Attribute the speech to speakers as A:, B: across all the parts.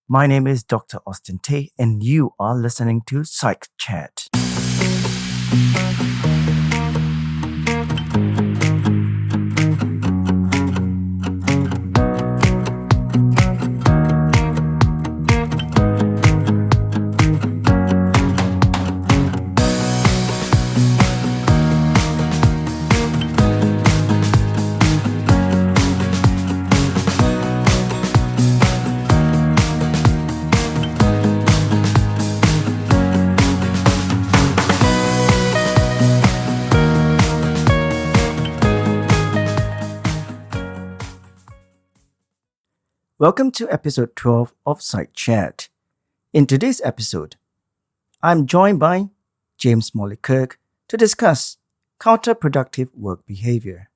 A: My name is Dr. Austin Tay, and you are listening to Psych Chat. Welcome to episode 12 of Psych Chat. In today's episode, I'm joined by James Molly-Kirk to discuss counterproductive work behavior.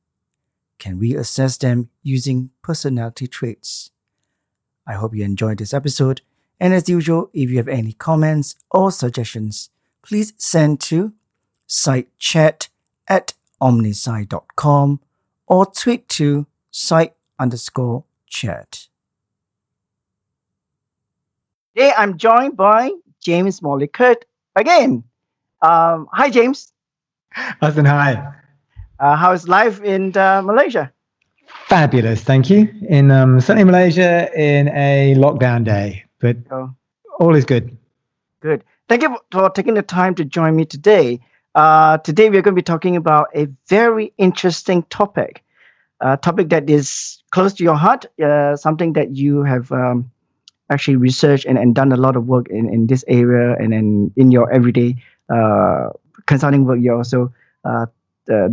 A: Can we assess them using personality traits? I hope you enjoyed this episode, and as usual, if you have any comments or suggestions, please send to psychchat@omnisci.com or tweet to psych_chat. Today, I'm joined by James Molly-Kirk again. Hi, James.
B: Austin, hi.
A: How's life in Malaysia?
B: Fabulous, thank you. In sunny Malaysia in a lockdown day, but all is good.
A: Good. Thank you for taking the time to join me today. Today, we're going to be talking about a very interesting topic, a topic that is close to your heart, something that you have actually researched and done a lot of work in this area, and in your everyday consulting work, you're also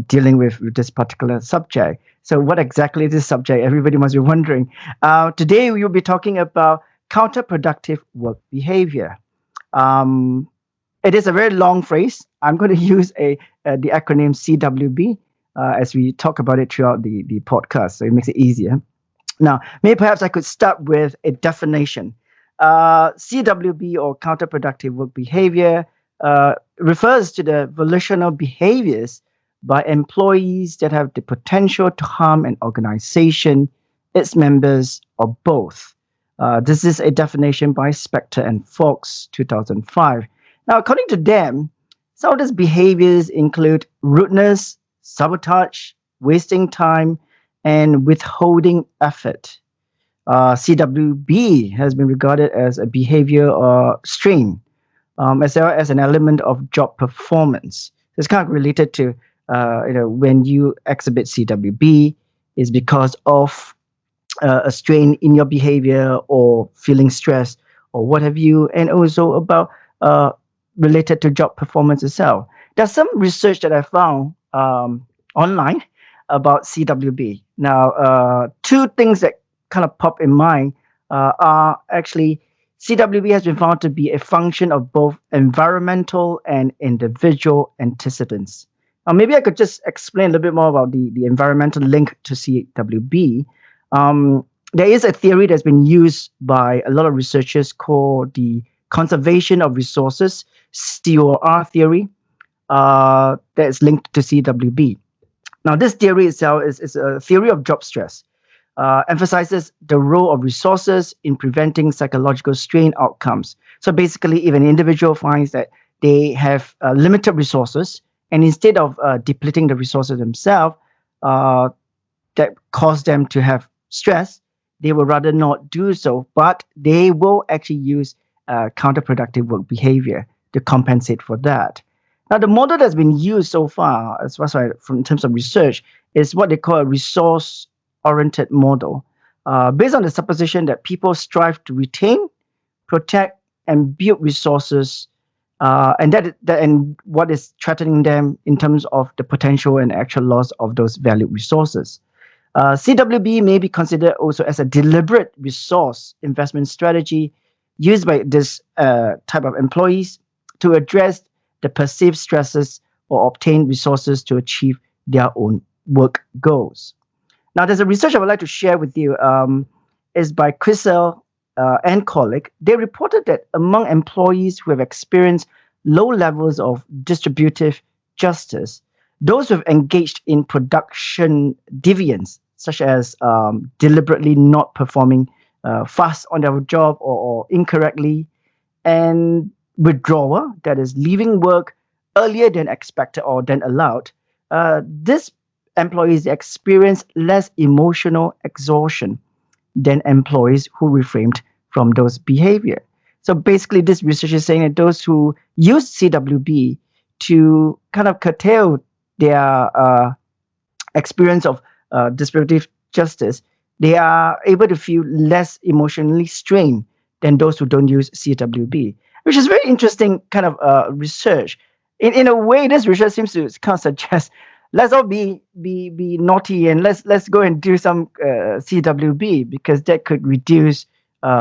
A: dealing with this particular subject. So what exactly is this subject? Everybody must be wondering. Today, we will be talking about counterproductive work behavior. It is a very long phrase. I'm going to use the acronym CWB as we talk about it throughout the podcast, so it makes it easier. Now, maybe perhaps I could start with a definition. CWB, or counterproductive work behavior, refers to the volitional behaviors by employees that have the potential to harm an organization, its members, or both. This is a definition by Spector and Fox, 2005. Now, according to them, some of these behaviors include rudeness, sabotage, wasting time, and withholding effort. CWB has been regarded as a behavior or strain, as well as an element of job performance. It's kind of related to, when you exhibit CWB, is because of a strain in your behavior or feeling stressed or what have you, and also about related to job performance itself. There's some research that I found online about CWB. Now, two things that kind of pop in mind are actually CWB has been found to be a function of both environmental and individual antecedents. Maybe I could just explain a little bit more about the environmental link to CWB. There is a theory that's been used by a lot of researchers called the conservation of resources, COR theory, that is linked to CWB. Now, this theory itself is a theory of job stress, emphasizes the role of resources in preventing psychological strain outcomes. So basically, if an individual finds that they have limited resources, and instead of depleting the resources themselves, that cause them to have stress, they will rather not do so, but they will actually use counterproductive work behavior to compensate for that. Now, the model that's been used so far, as far as in terms of research, is what they call a resource-oriented model, based on the supposition that people strive to retain, protect, and build resources, and what is threatening them in terms of the potential and actual loss of those valued resources. CWB may be considered also as a deliberate resource investment strategy used by this type of employees to address the perceived stresses or obtain resources to achieve their own work goals. Now, there's a research I would like to share with you. Is by Crisell and colleague. They reported that among employees who have experienced low levels of distributive justice, those who have engaged in production deviance, such as deliberately not performing fast on their job or incorrectly, and withdrawal, that is leaving work earlier than expected or than allowed. These employees experience less emotional exhaustion than employees who refrained from those behavior. So basically, this research is saying that those who use CWB to kind of curtail their experience of distributive justice, they are able to feel less emotionally strained than those who don't use CWB, which is very interesting kind of research. In a way, this research seems to kind of suggest let's all be naughty and let's go and do some CWB, because that could reduce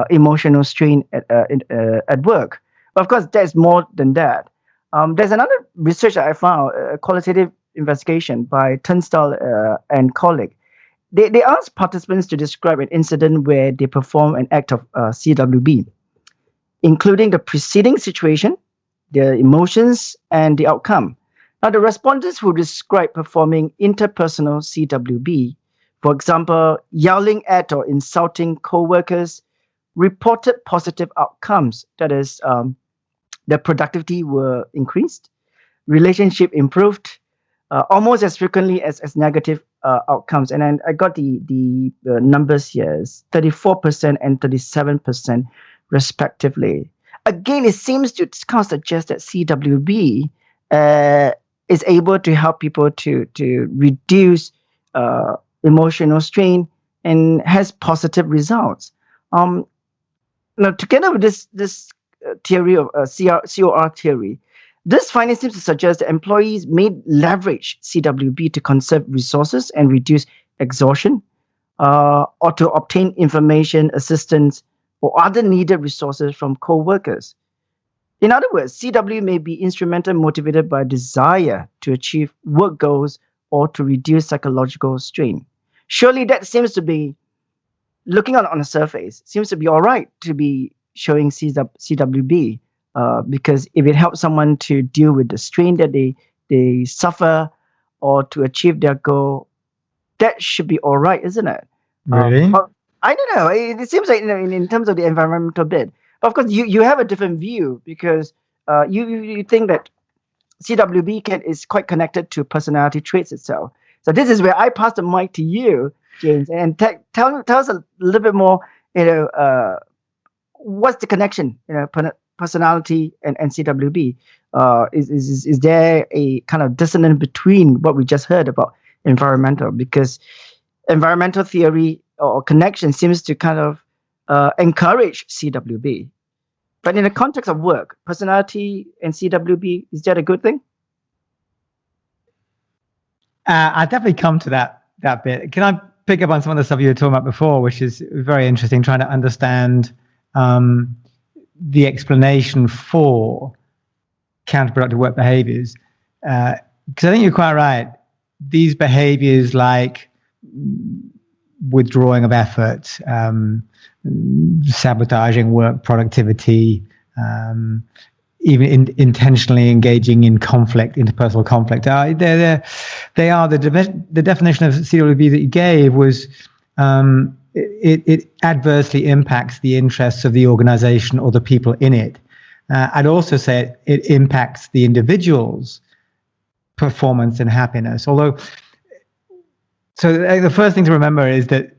A: emotional strain at work. But of course, there's more than that. There's another research that I found, a qualitative investigation by Turnstile and colleague. They asked participants to describe an incident where they perform an act of CWB, including the preceding situation, their emotions, and the outcome. Now, the respondents who describe performing interpersonal CWB, for example, yelling at or insulting co-workers, reported positive outcomes. That is, their productivity were increased, relationship improved, almost as frequently as negative outcomes. And then I got the numbers here, is 34% and 37% respectively. Again, it seems to kind of suggest that CWB is able to help people to reduce emotional strain and has positive results. Now, together with this theory of COR theory, this finding seems to suggest that employees may leverage CWB to conserve resources and reduce exhaustion, or to obtain information, assistance, or other needed resources from co-workers. In other words, CW may be instrumental, motivated by desire to achieve work goals or to reduce psychological strain. Surely that seems to be, looking on the surface, seems to be all right to be showing CWB, because if it helps someone to deal with the strain that they suffer or to achieve their goal, that should be all right, isn't it?
B: Really?
A: I don't know. It seems like, in terms of the environmental bit. But of course, you have a different view, because you think that CWB is quite connected to personality traits itself. So this is where I pass the mic to you, James, and tell us a little bit more. What's the connection? Personality and CWB. Is there a kind of dissonance between what we just heard about environmental? Because environmental theory or connection seems to kind of encourage CWB. But in the context of work, personality and CWB, is that a good thing?
B: I definitely come to that bit. Can I pick up on some of the stuff you were talking about before, which is very interesting, trying to understand the explanation for counterproductive work behaviors? Because I think you're quite right. These behaviors like withdrawing of effort, sabotaging work productivity, even intentionally engaging in conflict, interpersonal conflict. They are the definition of CWB that you gave was it adversely impacts the interests of the organization or the people in it. I'd also say it impacts the individual's performance and happiness. Although, so the first thing to remember is that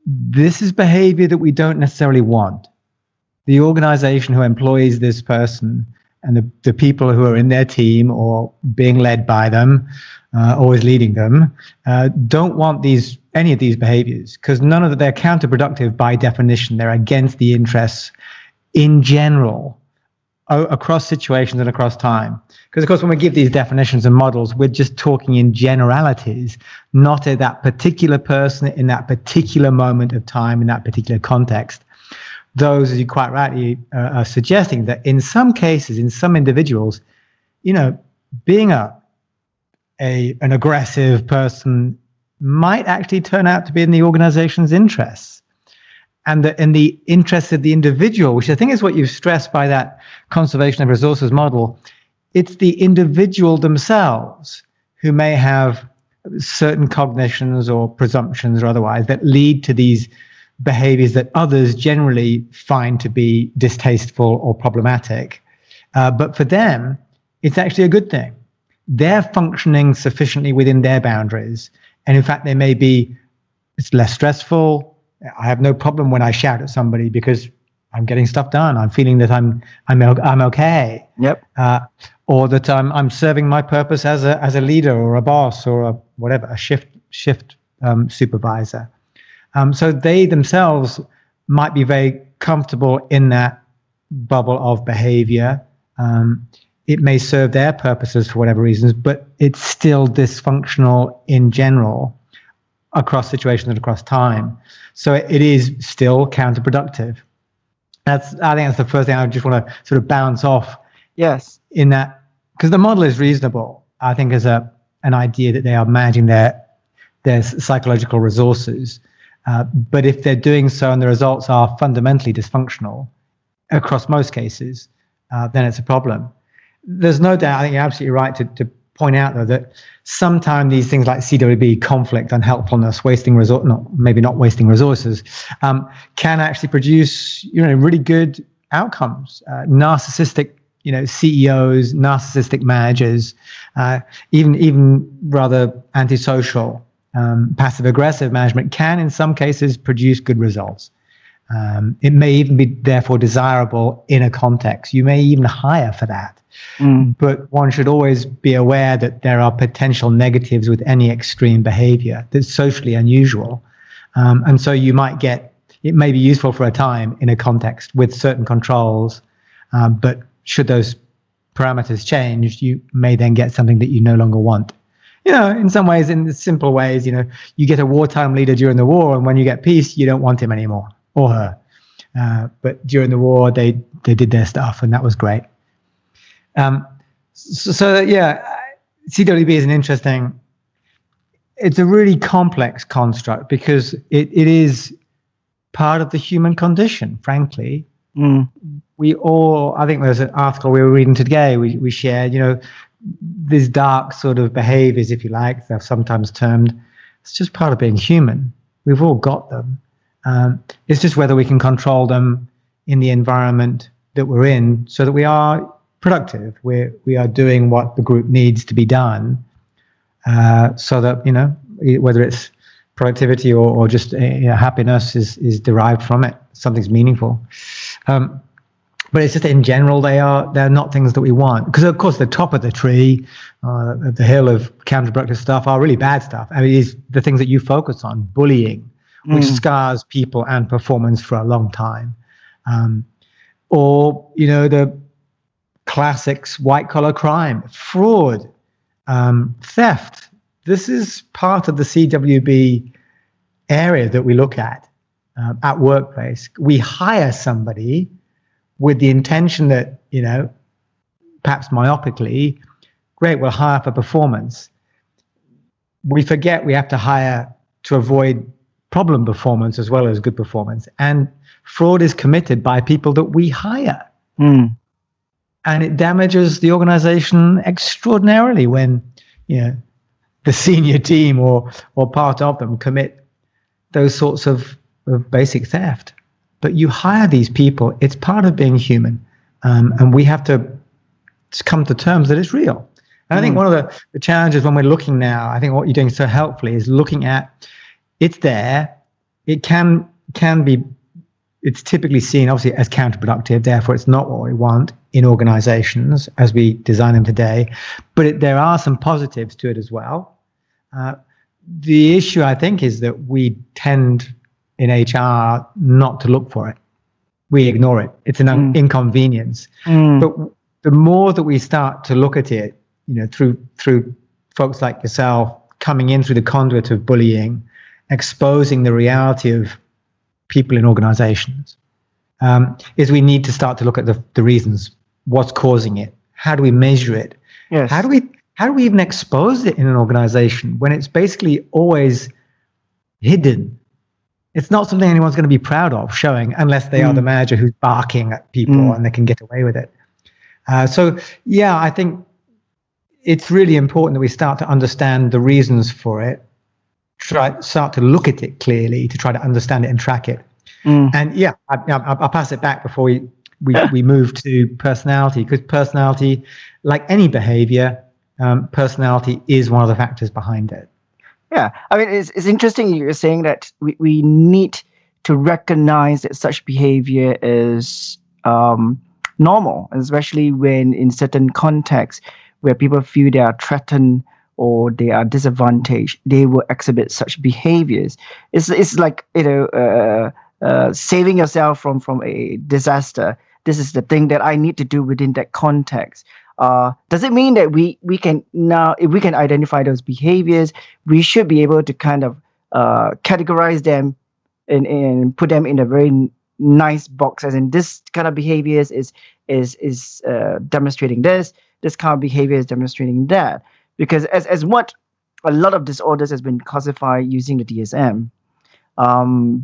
B: this is behavior that we don't necessarily want. The organization who employs this person and the people who are in their team or being led by them, always leading them, don't want any of these behaviors, because they're counterproductive by definition. They're against the interests in general, across situations and across time. Because of course, when we give these definitions and models, we're just talking in generalities, not at that particular person in that particular moment of time, in that particular context. Those, as you quite rightly are suggesting, that in some cases, in some individuals, being an aggressive person might actually turn out to be in the organization's interests, and in the interests of the individual, which I think is what you've stressed by that conservation of resources model. It's the individual themselves who may have certain cognitions or presumptions or otherwise that lead to these behaviors that others generally find to be distasteful or problematic. But for them, it's actually a good thing. They're functioning sufficiently within their boundaries. And in fact, it's less stressful. I have no problem when I shout at somebody because I'm getting stuff done. I'm feeling that I'm okay.
A: Yep.
B: Or that I'm serving my purpose as a leader or a boss or a shift supervisor. So they themselves might be very comfortable in that bubble of behavior. It may serve their purposes for whatever reasons, but it's still dysfunctional in general across situations and across time. So it is still counterproductive. I think that's the first thing I just want to sort of bounce off.
A: Yes.
B: In that, because the model is reasonable, I think, as an idea that they are managing their psychological resources. But if they're doing so and the results are fundamentally dysfunctional across most cases, then it's a problem. There's no doubt, I think you're absolutely right to point out, though, that sometimes these things like CWB, conflict, unhelpfulness, maybe not wasting resources, can actually produce, really good outcomes. Narcissistic, CEOs, narcissistic managers, even rather antisocial, passive-aggressive management can, in some cases, produce good results. It may even be, therefore, desirable in a context. You may even hire for that. But one should always be aware that there are potential negatives with any extreme behavior that's socially unusual. And so it may be useful for a time in a context with certain controls, but should those parameters change, you may then get something that you no longer want. In some ways, in the simple ways, you get a wartime leader during the war, and when you get peace, you don't want him anymore, or her. But during the war, they did their stuff, and that was great. CWB is it's a really complex construct because it is part of the human condition, frankly. We all, I think there's an article we were reading today, we shared, these dark sort of behaviors, if you like, they're sometimes termed, it's just part of being human. We've all got them. It's just whether we can control them in the environment that we're in so that we are productive. We are doing what the group needs to be done, so that whether it's productivity or just happiness is derived from it. Something's meaningful. But it's just in general they're not things that we want, because of course the top of the tree, the hill of counterproductive stuff are really bad stuff. I mean, it's the things that you focus on, bullying, which scars people and performance for a long time, or the classics, white collar crime, fraud, theft. This is part of the CWB area that we look at workplace. We hire somebody with the intention that, perhaps myopically, great, we'll hire for performance. We forget we have to hire to avoid problem performance as well as good performance. And fraud is committed by people that we hire. And it damages the organization extraordinarily when, the senior team or part of them commit those sorts of basic theft. But you hire these people, it's part of being human. And we have to come to terms that it's real. And I think one of the challenges when we're looking now, I think what you're doing so helpfully is looking at, it's there, it can be, it's typically seen obviously as counterproductive, therefore it's not what we want in organizations as we design them today, but there are some positives to it as well. The issue, I think, is that we tend in HR not to look for it. We ignore it. It's an inconvenience. But the more that we start to look at it, through folks like yourself coming in through the conduit of bullying, exposing the reality of people in organizations, is we need to start to look at the reasons. What's causing it? How do we measure it?
A: Yes.
B: How do we even expose it in an organization when it's basically always hidden? It's not something anyone's going to be proud of showing unless they are the manager who's barking at people and they can get away with it. I think it's really important that we start to understand the reasons for it, start to look at it clearly, to try to understand it and track it, And yeah, I'll pass it back before we move to personality, because personality, like any behavior, personality is one of the factors behind it.
A: Yeah, I mean, it's interesting you're saying that we need to recognize that such behavior is normal, especially when in certain contexts where people feel they are threatened or they are disadvantaged, they will exhibit such behaviors. It's like, saving yourself from a disaster. This is the thing that I need to do within that context. Does it mean that we can now, if we can identify those behaviors, we should be able to kind of categorize them and put them in a very nice box, as in this kind of behaviors is demonstrating this kind of behavior is demonstrating that? Because as what a lot of disorders has been classified using the DSM,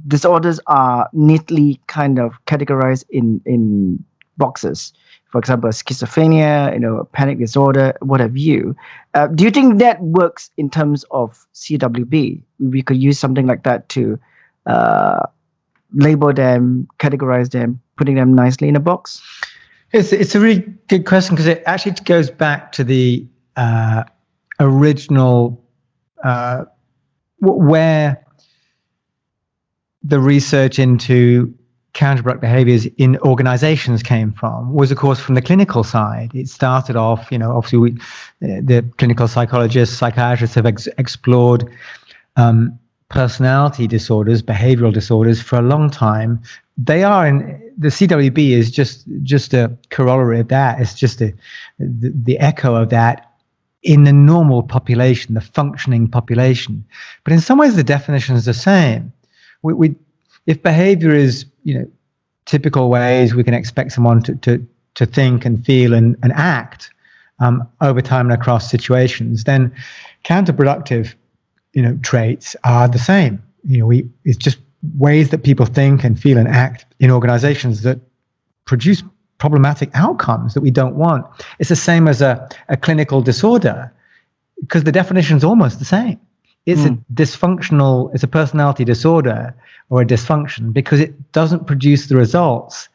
A: disorders are neatly kind of categorized in boxes. For example, schizophrenia, panic disorder, what have you. Do you think that works in terms of CWB? We could use something like that to label them, categorize them, putting them nicely in a box?
B: It's a really good question, because it actually goes back to the original where the research into counterproductive behaviors in organizations came from, was of course from the clinical side. It started off, obviously the clinical psychologists, psychiatrists have explored personality disorders, behavioral disorders for a long time. They are the CWB is just a corollary of that. It's just the echo of that in the normal population, the functioning population. But in some ways, the definition is the same. If behavior is, typical ways we can expect someone to think and feel and act over time and across situations, then counterproductive, traits are the same. It's just ways that people think and feel and act in organizations that produce problematic outcomes that we don't want. It's the same as a clinical disorder, because the definition is almost the same. It's it's a personality disorder or a dysfunction because it doesn't produce the results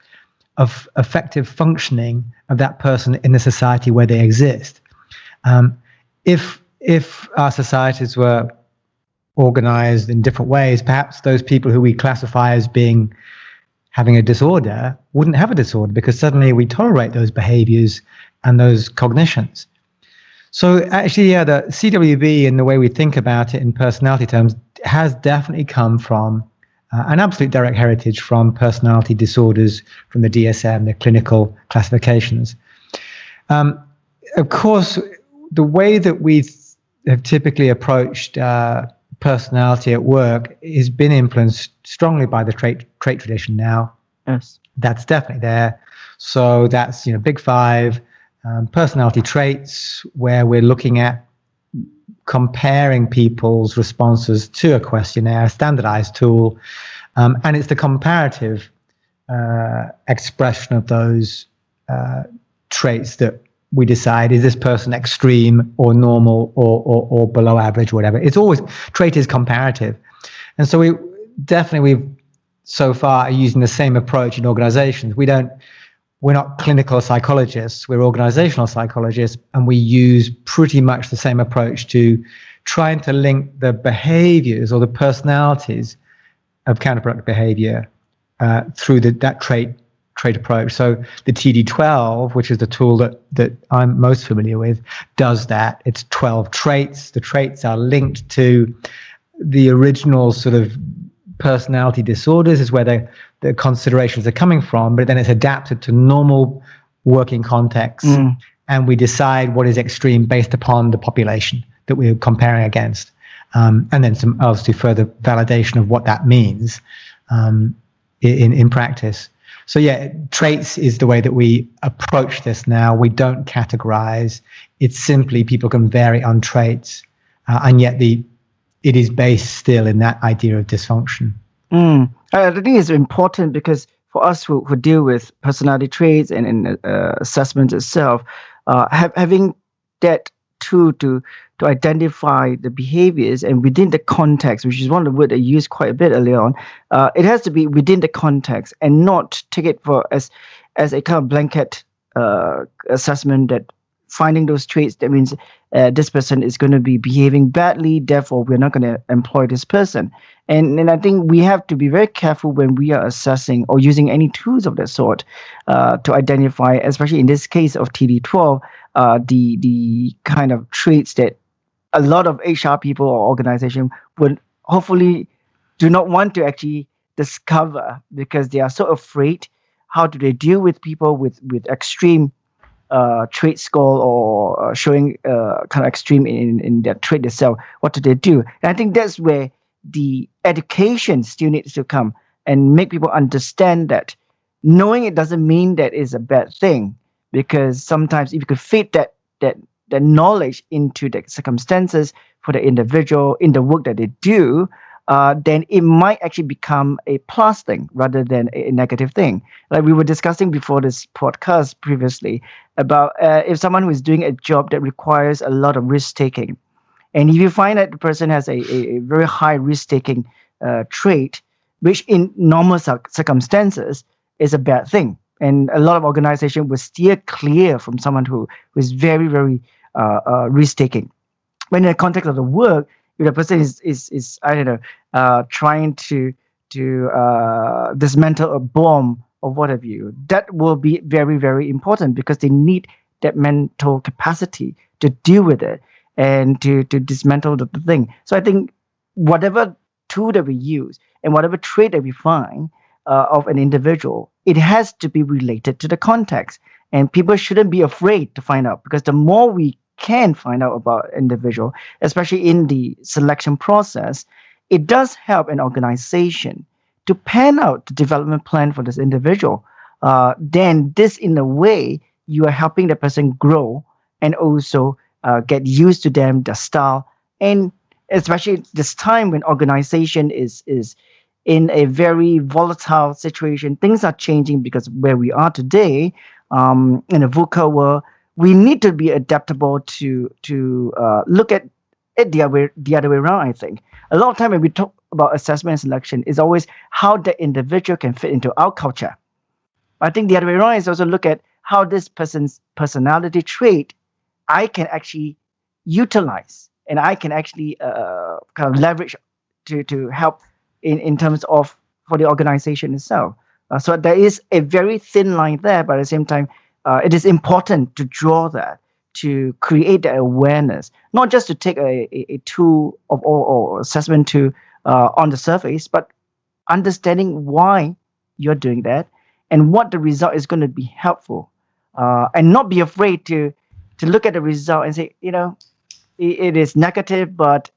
B: of effective functioning of that person in the society where they exist. If our societies were organized in different ways, perhaps those people who we classify as having a disorder wouldn't have a disorder, because suddenly we tolerate those behaviors and those cognitions. So actually, the CWB and the way we think about it in personality terms has definitely come from an absolute direct heritage from personality disorders, from the DSM, the clinical classifications. Of course, the way that we have typically approached personality at work has been influenced strongly by the trait tradition now.
A: Yes.
B: That's definitely there. So that's, Big Five, personality traits, where we're looking at comparing people's responses to a questionnaire, a standardized tool, and it's the comparative expression of those traits that we decide, is this person extreme or normal or below average or whatever. It's always, trait is comparative. And so we've so far are using the same approach in organizations. We're not clinical psychologists, we're organizational psychologists, and we use pretty much the same approach to trying to link the behaviors or the personalities of counterproductive behavior through that trait approach. So the TD12, which is the tool that I'm most familiar with, does that. It's 12 traits. The traits are linked to the original sort of personality disorders, is where the considerations are coming from, but then it's adapted to normal working contexts, and we decide what is extreme based upon the population that we're comparing against, and then some obviously further validation of what that means in practice. So yeah, traits is the way that we approach this now. We don't categorize. It's simply people can vary on traits, and yet it is based still in that idea of dysfunction.
A: I think it's important because for us who deal with personality traits and assessment itself, having that tool to to identify the behaviors and within the context, which is one of the words I used quite a bit earlier on. It has to be within the context and not take it for as a kind of blanket assessment that finding those traits, that means this person is going to be behaving badly, therefore we're not going to employ this person. And I think we have to be very careful when we are assessing or using any tools of that sort to identify, especially in this case of TD12, the kind of traits that a lot of HR people or organization would hopefully do not want to actually discover, because they are so afraid. How do they deal with people with extreme trait score or showing kind of extreme in their trait itself? What do they do? And I think that's where the education still needs to come and make people understand that knowing it doesn't mean that it's a bad thing, because sometimes if you could fit that knowledge into the circumstances for the individual in the work that they do, then it might actually become a plus thing rather than a negative thing. Like we were discussing before this podcast previously about if someone who is doing a job that requires a lot of risk taking, and if you find that the person has a very high risk taking trait, which in normal circumstances is a bad thing, and a lot of organizations will steer clear from someone who is very, very risk taking. When in the context of the work, if the person is I don't know, trying to dismantle a bomb or what have you, that will be very, very important, because they need that mental capacity to deal with it and to dismantle the thing. So I think whatever tool that we use and whatever trait that we find of an individual, it has to be related to the context. And people shouldn't be afraid to find out, because the more we can find out about individual, especially in the selection process, it does help an organization to pan out the development plan for this individual. Then this, in a way, you are helping the person grow and also get used to them, their style. And especially this time when organization is in a very volatile situation, things are changing, because where we are today in a VUCA world, we need to be adaptable to look at it the other way around. I think a lot of time when we talk about assessment and selection, is always how the individual can fit into our culture. I think the other way around is also look at how this person's personality trait I can actually utilize, and I can actually kind of leverage to help in terms of for the organization itself. So there is a very thin line there, but at the same time, it is important to draw that, to create the awareness, not just to take a tool of or assessment to on the surface, but understanding why you're doing that and what the result is going to be helpful, and not be afraid to look at the result and say, it is negative, but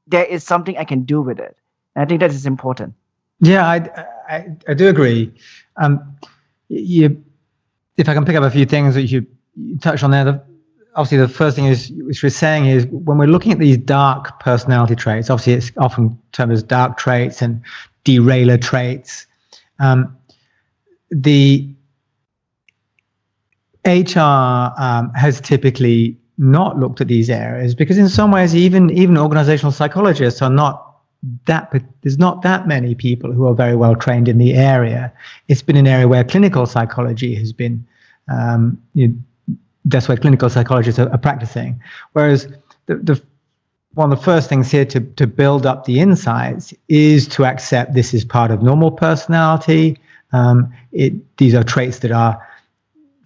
A: there is something I can do with it. And I think that is important.
B: Yeah, I do agree. If I can pick up a few things that you touched on there, obviously the first thing is, which we're saying is, when we're looking at these dark personality traits, obviously it's often termed as dark traits and derailer traits. The HR has typically not looked at these areas, because in some ways even organizational psychologists are not there's not that many people who are very well trained in the area. It's been an area where clinical psychology has been that's where clinical psychologists are practicing. Whereas one of the first things here to build up the insights is to accept this is part of normal personality. These are traits that are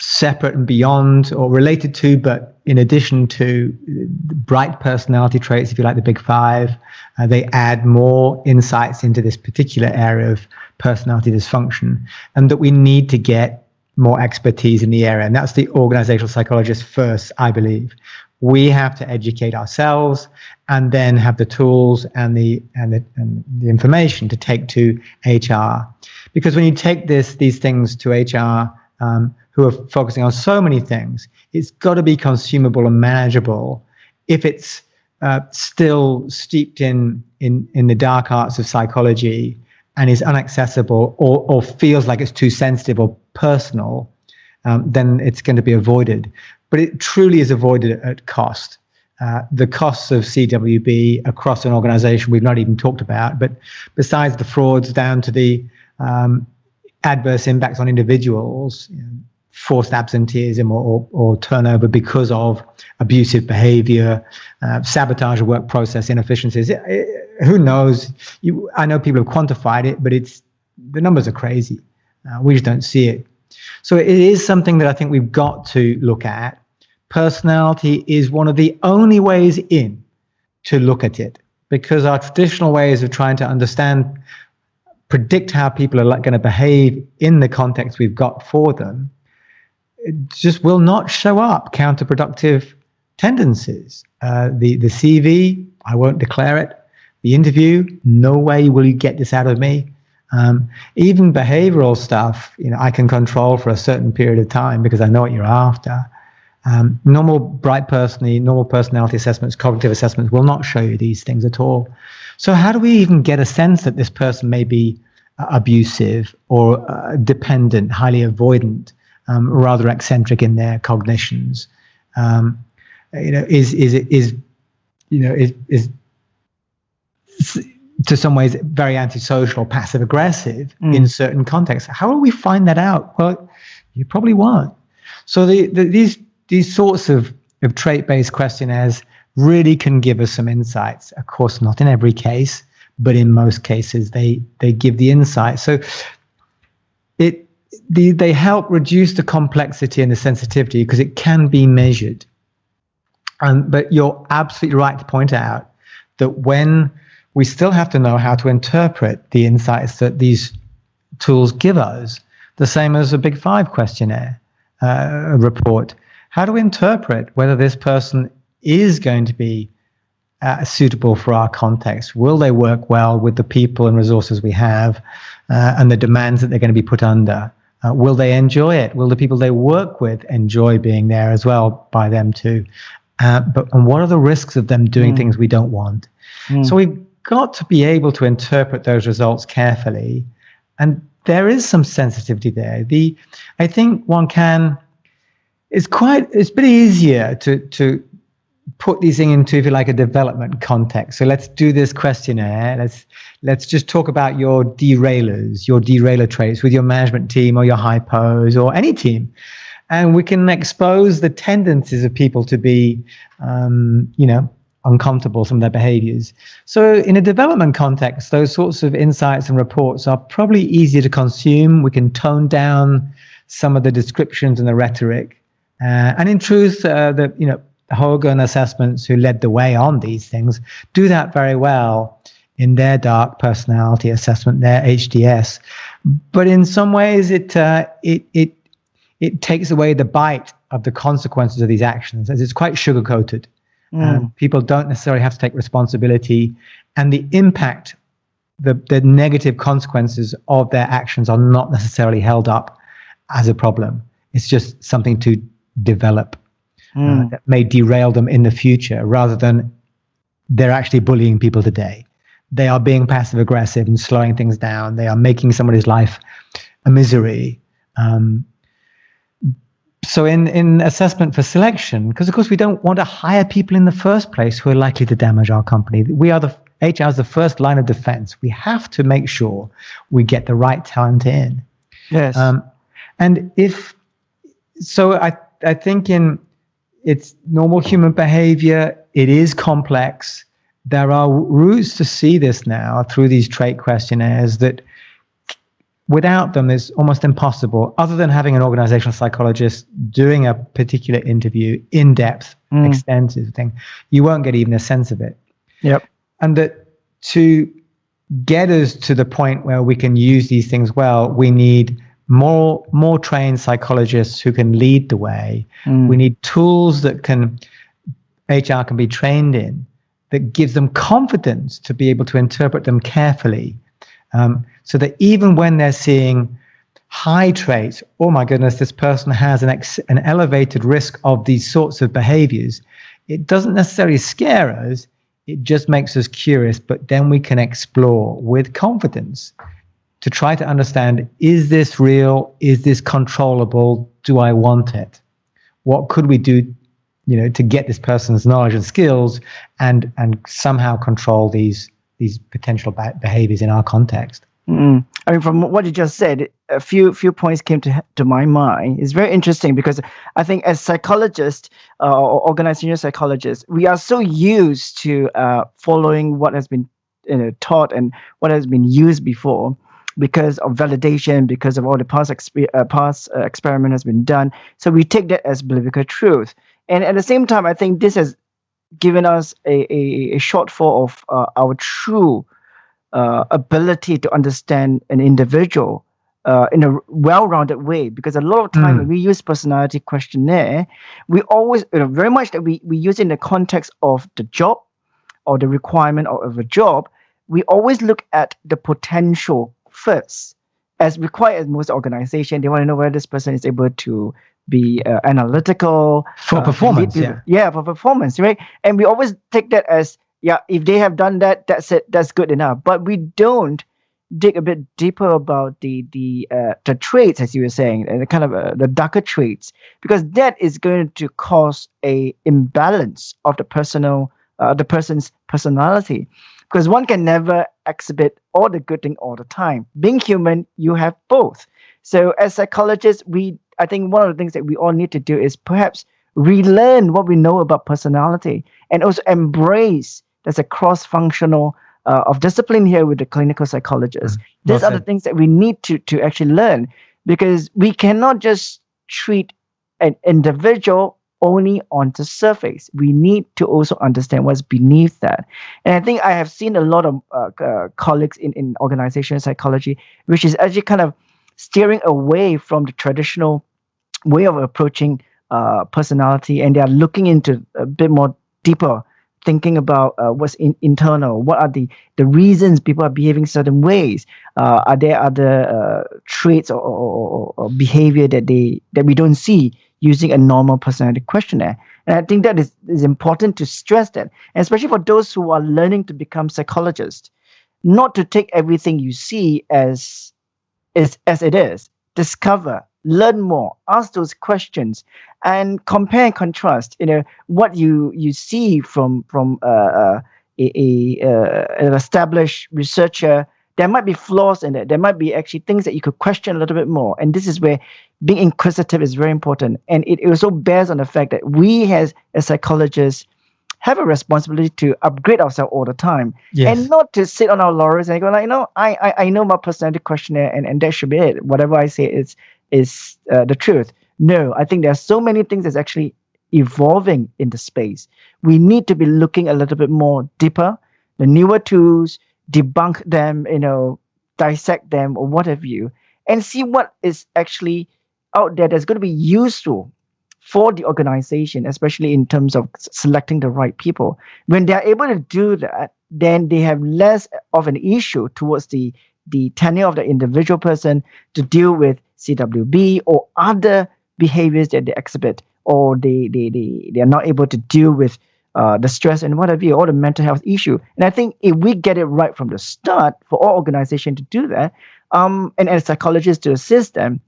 B: separate and beyond or related to, but in addition to bright personality traits, if you like, the big five, they add more insights into this particular area of personality dysfunction, and that we need to get more expertise in the area. And that's the organizational psychologist first, I believe. We have to educate ourselves and then have the tools and the information to take to HR. Because when you take these things to HR, who are focusing on so many things, it's got to be consumable and manageable. If it's still steeped in the dark arts of psychology and is inaccessible or feels like it's too sensitive or personal, then it's going to be avoided. But it truly is avoided at cost. The costs of CWB across an organization we've not even talked about, but besides the frauds down to the adverse impacts on individuals, forced absenteeism or turnover because of abusive behavior, sabotage of work process inefficiencies. Who knows? I know people have quantified it, but the numbers are crazy. We just don't see it. So it is something that I think we've got to look at. Personality is one of the only ways in to look at it, because our traditional ways of trying to understand, predict how people are going to behave in the context we've got for them, it just will not show up counterproductive tendencies. The CV, I won't declare it. The interview, no way will you get this out of me. Even behavioral stuff, I can control for a certain period of time because I know what you're after. Normal personality assessments, cognitive assessments will not show you these things at all. So how do we even get a sense that this person may be abusive or dependent, highly avoidant, rather eccentric in their cognitions? Is to some ways very antisocial, passive aggressive in certain contexts? How will we find that out? Well, you probably won't. So these sorts of trait-based questionnaires really can give us some insights. Of course, not in every case, but in most cases, they give the insight. So they help reduce the complexity and the sensitivity because it can be measured. But you're absolutely right to point out that when we still have to know how to interpret the insights that these tools give us, the same as a Big Five questionnaire report. How do we interpret whether this person is going to be suitable for our context? Will they work well with the people and resources we have and the demands that they're going to be put under? Will they enjoy it? Will the people they work with enjoy being there as well by them too? And what are the risks of them doing things we don't want? So we've got to be able to interpret those results carefully. And there is some sensitivity there. I think one can... It's a bit easier to put these things into, if you like, a development context. So let's do this questionnaire. Let's just talk about your derailers, your derailer traits with your management team or your hypos or any team. And we can expose the tendencies of people to be, uncomfortable, some of their behaviors. So in a development context, those sorts of insights and reports are probably easier to consume. We can tone down some of the descriptions and the rhetoric. And in truth, the Hogan assessments, who led the way on these things, do that very well in their dark personality assessment, their HDS. But in some ways, it takes away the bite of the consequences of these actions, as it's quite sugar-coated. People don't necessarily have to take responsibility, and the impact, the negative consequences of their actions are not necessarily held up as a problem. It's just something to develop that may derail them in the future, rather than they're actually bullying people today. They are being passive aggressive and slowing things down. They are making somebody's life a misery. So in assessment for selection, because of course we don't want to hire people in the first place who are likely to damage our company. HR is the first line of defense. We have to make sure we get the right talent in.
A: Yes.
B: And I think it's normal human behavior. It is complex. There are routes to see this now through these trait questionnaires that without them is almost impossible, other than having an organizational psychologist doing a particular interview, in-depth, extensive thing. You won't get even a sense of it.
A: Yep.
B: And that to get us to the point where we can use these things well, we need more trained psychologists who can lead the way. We need tools that HR can be trained in, that gives them confidence to be able to interpret them carefully, so that even when they're seeing high traits, oh my goodness, this person has an elevated risk of these sorts of behaviors, it doesn't necessarily scare us. It just makes us curious, but then we can explore with confidence to try to understand, is this real? Is this controllable? Do I want it? What could we do to get this person's knowledge and skills, and somehow control these potential behaviors in our context.
A: I mean, from what you just said, a few points came to my mind. It's very interesting because I think as psychologists or organizational psychologists, we are so used to following what has been taught and what has been used before, because of validation, because of all the past experiment has been done. So we take that as biblical truth. And at the same time, I think this has given us a shortfall of our true ability to understand an individual in a well-rounded way. Because a lot of time when we use personality questionnaire, we always, very much that we use it in the context of the job or the requirement of a job. We always look at the potential first, as required in most organizations. They want to know whether this person is able to be analytical
B: for performance.
A: For performance, right? And we always take that as, if they have done that, that's it, that's good enough. But we don't dig a bit deeper about the traits, as you were saying, and the kind of the darker traits, because that is going to cause a imbalance of the person's personality. Because one can never exhibit all the good thing all the time. Being human, you have both. So as psychologists, I think one of the things that we all need to do is perhaps relearn what we know about personality, and also embrace there's a cross-functional of discipline here with the clinical psychologists. These are the things that we need to actually learn, because we cannot just treat an individual only on the surface. We need to also understand what's beneath that. And I think I have seen a lot of colleagues in organizational psychology, which is actually kind of steering away from the traditional way of approaching personality, and they are looking into a bit more deeper, thinking about what's internal. What are the reasons people are behaving certain ways? Are there other traits or behavior that we don't see using a normal personality questionnaire? And I think that is important to stress that, and especially for those who are learning to become psychologists, not to take everything you see as it is. Discover, learn more, ask those questions, and compare and contrast. What you see from an established researcher. There might be flaws in it. There might be actually things that you could question a little bit more. And this is where being inquisitive is very important. And it also bears on the fact that we as psychologists have a responsibility to upgrade ourselves all the time. Yes. And not to sit on our laurels and go like, I know my personality questionnaire and that should be it. Whatever I say is the truth. No, I think there are so many things that's actually evolving in the space. We need to be looking a little bit more deeper, the newer tools, debunk them, dissect them or what have you, and see what is actually out there that's going to be useful for the organization, especially in terms of selecting the right people. When they're able to do that, then they have less of an issue towards the tenure of the individual person to deal with CWB or other behaviors that they exhibit, or they are not able to deal with the stress and what have you, or the mental health issue. And I think if we get it right from the start for all organizations to do that, and as psychologists to assist them,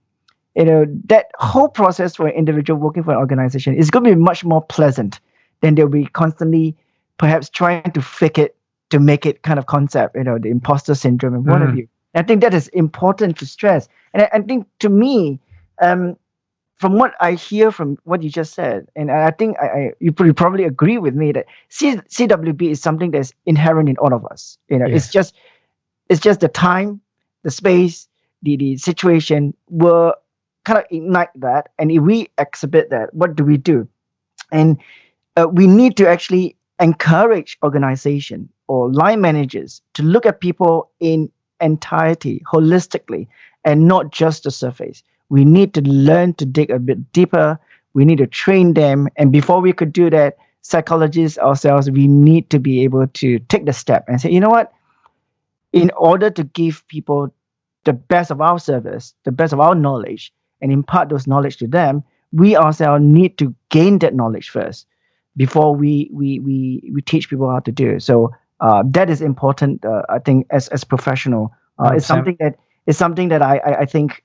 A: that whole process for an individual working for an organization is going to be much more pleasant than they'll be constantly perhaps trying to fake it to make it kind of concept, the imposter syndrome and what have you. And I think that is important to stress. And I think to me, from what I hear from what you just said, and I think you probably agree with me that CWB is something that's inherent in all of us. Yes. It's just the time, the space, the situation will kind of ignite that. And if we exhibit that, what do we do? And we need to actually encourage organization or line managers to look at people in entirety, holistically, and not just the surface. We need to learn to dig a bit deeper. We need to train them. And before we could do that, psychologists ourselves, we need to be able to take the step and say, you know what? In order to give people the best of our service, the best of our knowledge, and impart those knowledge to them, we ourselves need to gain that knowledge first before we teach people how to do it. So that is important, I think, as professional. It's something that I think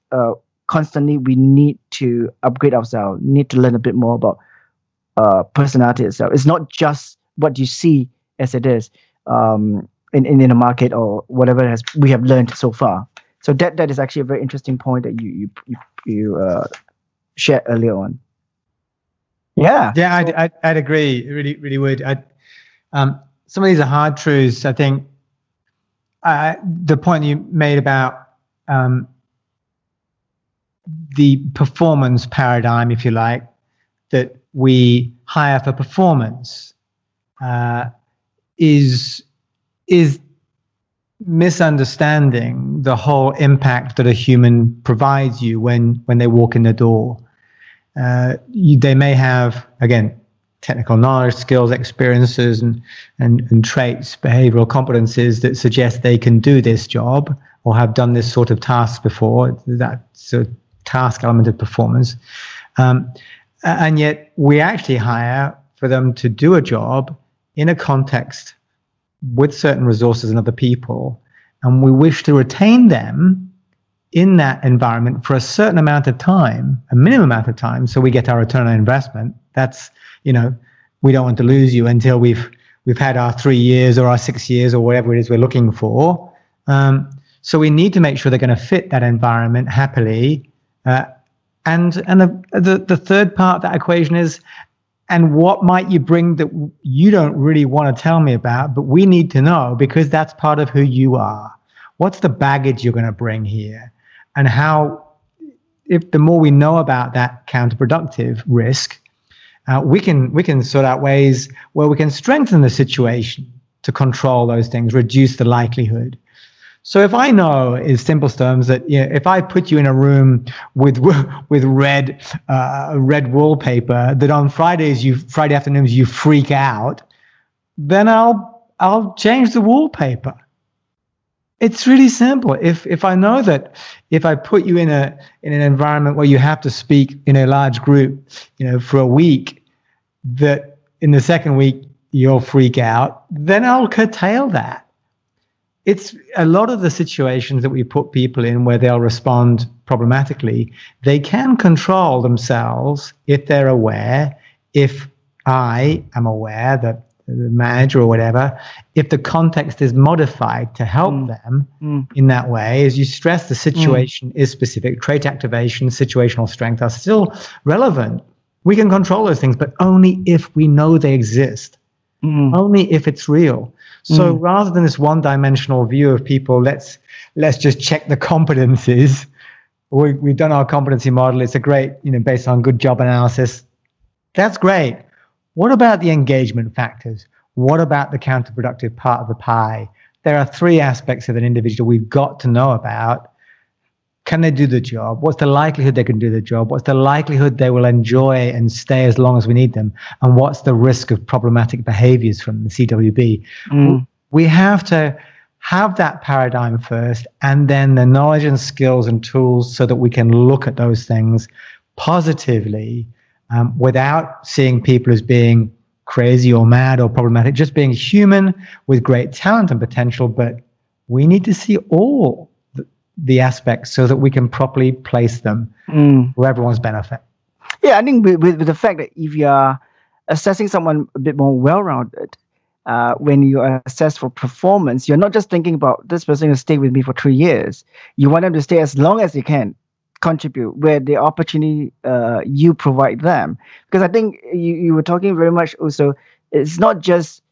A: constantly we need to upgrade ourselves, need to learn a bit more about personality itself. It's not just what you see as it is in the market or whatever we have learned so far. So that is actually a very interesting point that you shared earlier on. Yeah.
B: Yeah, I'd agree. Really would. Some of these are hard truths. I think the point you made about the performance paradigm, if you like, that we hire for performance, is misunderstanding the whole impact that a human provides you when they walk in the door. They may have, again, technical knowledge, skills, experiences, and traits, behavioral competencies that suggest they can do this job or have done this sort of task before. That's a task element of performance. And yet we actually hire for them to do a job in a context with certain resources and other people, and we wish to retain them in that environment for a certain amount of time, a minimum amount of time, so we get our return on investment. That's, we don't want to lose you until we've had our 3 years or our 6 years or whatever it is we're looking for. So we need to make sure they're going to fit that environment happily. And the third part of that equation is, and what might you bring that you don't really want to tell me about, but we need to know because that's part of who you are. What's the baggage you're going to bring here? And how, if the more we know about that counterproductive risk, we can sort out ways where we can strengthen the situation to control those things, reduce the likelihood. So if I know, in simple terms, that if I put you in a room with red wallpaper, that on Friday afternoons you freak out, then I'll change the wallpaper. It's really simple. If I know that if I put you in an environment where you have to speak in a large group, for a week, that in the second week you'll freak out, then I'll curtail that. It's a lot of the situations that we put people in where they'll respond problematically. They can control themselves if they're aware, if I am aware, that the manager or whatever, if the context is modified to help them in that way. As you stress, the situation is specific. Trait activation, situational strength are still relevant. We can control those things, but only if we know they exist, only if it's real. So rather than this one-dimensional view of people, let's just check the competencies. We've done our competency model. It's a great, based on good job analysis. That's great. What about the engagement factors? What about the counterproductive part of the pie? There are 3 aspects of an individual we've got to know about. Can they do the job? What's the likelihood they can do the job? What's the likelihood they will enjoy and stay as long as we need them? And what's the risk of problematic behaviors from the CWB? We have to have that paradigm first, and then the knowledge and skills and tools so that we can look at those things positively, without seeing people as being crazy or mad or problematic, just being human with great talent and potential. But we need to see all the aspects so that we can properly place them for everyone's benefit.
A: Yeah, I think with the fact that if you are assessing someone a bit more well-rounded, when you assess for performance, you're not just thinking about this person will stay with me for 3 years. You want them to stay as long as they can, contribute where the opportunity you provide them. Because I think you were talking very much also, it's not just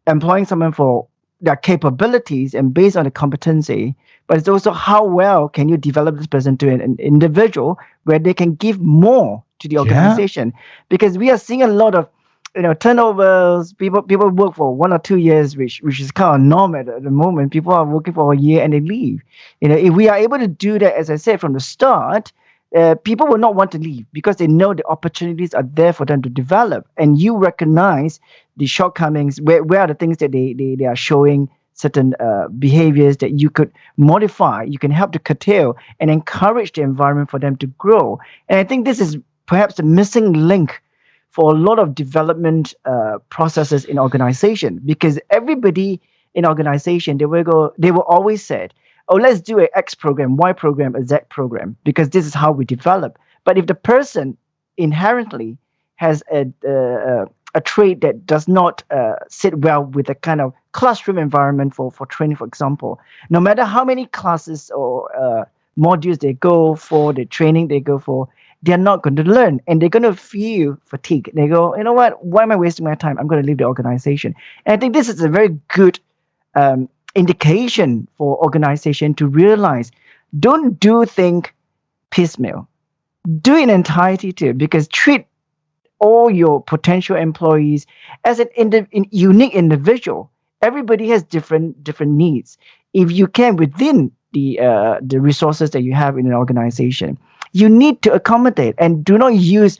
A: employing someone for their capabilities and based on the competency, but it's also how well can you develop this person to an individual where they can give more to the organization. Because we are seeing a lot of turnovers. People work for 1 or 2 years, which is kind of norm at the moment. People are working for a year and they leave. If we are able to do that, as I said from the start, people will not want to leave because they know the opportunities are there for them to develop. And you recognize the shortcomings. Where are the things that they are showing certain behaviors that you could modify, you can help to curtail and encourage the environment for them to grow. And I think this is perhaps the missing link for a lot of development processes in organization, because everybody in organization, they will always say, oh, let's do an X program, Y program, a Z program, because this is how we develop. But if the person inherently has a trait that does not sit well with the kind of classroom environment for training, for example, no matter how many classes or modules they go for, the training they go for, they're not going to learn and they're going to feel fatigued. They go, you know what? Why am I wasting my time? I'm going to leave the organization. And I think this is a very good indication for organization to realize, don't do things piecemeal. Do it in entirety too, because treat all your potential employees as an unique individual. Everybody has different needs. If you can, within the resources that you have in an organization, you need to accommodate and do not use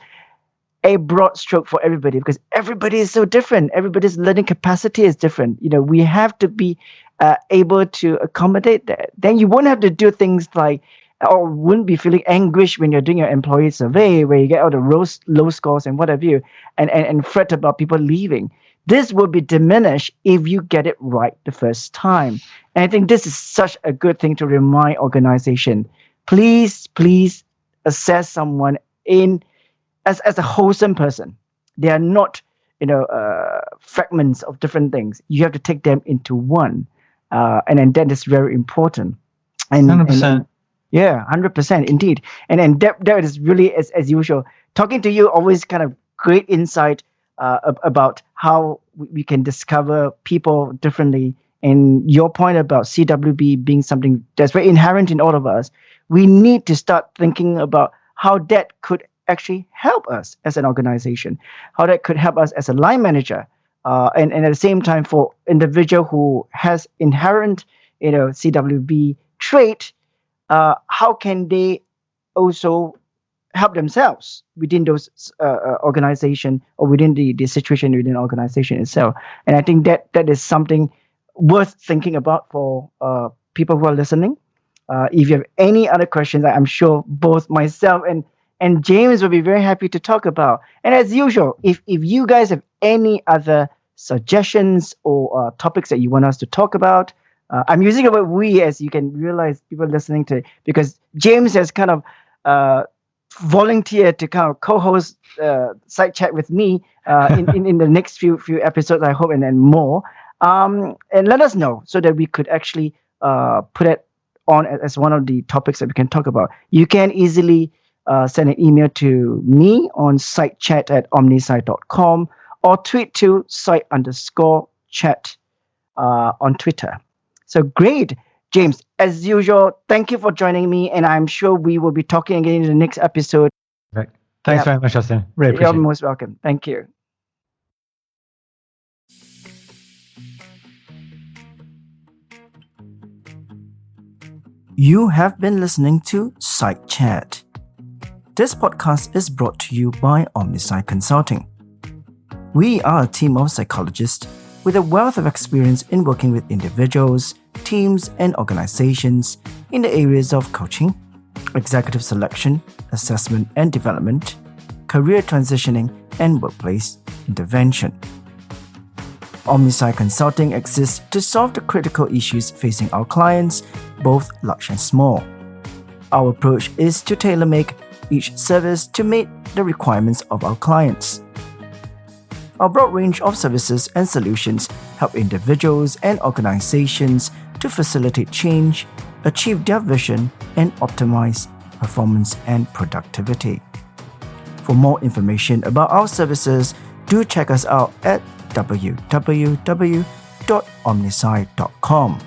A: a broad stroke for everybody, because everybody is so different. Everybody's learning capacity is different. We have to be able to accommodate that. Then you won't have to do things like, or wouldn't be feeling anguish when you're doing your employee survey where you get all the low scores and what have you, and fret about people leaving. This will be diminished if you get it right the first time. And I think this is such a good thing to remind organization. Please assess someone as a wholesome person. They are not, fragments of different things. You have to take them into one. And then that is very important. And
B: 100%.
A: Yeah, 100%, indeed. And that is really, as usual, talking to you, always kind of great insight about how we can discover people differently. And your point about CWB being something that's very inherent in all of us, we need to start thinking about how that could actually help us as an organization, how that could help us as a line manager, and at the same time for individual who has inherent, CWB trait. How can they also help themselves within those organization or within the situation within the organization itself? And I think that is something worth thinking about for people who are listening. If you have any other questions, I'm sure both myself and James will be very happy to talk about. And as usual, if you guys have any other suggestions or topics that you want us to talk about, I'm using the word we, as you can realize, people listening to it, because James has kind of volunteered to kind of co-host side chat with me in the next few episodes, I hope, and then more. And let us know so that we could actually put it on as one of the topics that we can talk about. You can easily send an email to me on sitechat@omnisci.com or tweet to site_chat on Twitter. So great, James, as usual, thank you for joining me, and I'm sure we will be talking again in the next episode.
B: Right. Thanks very much, Justin. Really appreciate it.
A: You're most welcome. Thank you. You have been listening to Site Chat. This podcast is brought to you by Omnisci Consulting. We are a team of psychologists with a wealth of experience in working with individuals, teams, and organizations in the areas of coaching, executive selection, assessment and development, career transitioning, and workplace intervention. Omnisci Consulting exists to solve the critical issues facing our clients, both large and small. Our approach is to tailor-make each service to meet the requirements of our clients. Our broad range of services and solutions help individuals and organizations to facilitate change, achieve their vision, and optimize performance and productivity. For more information about our services, do check us out at www.omnisci.com.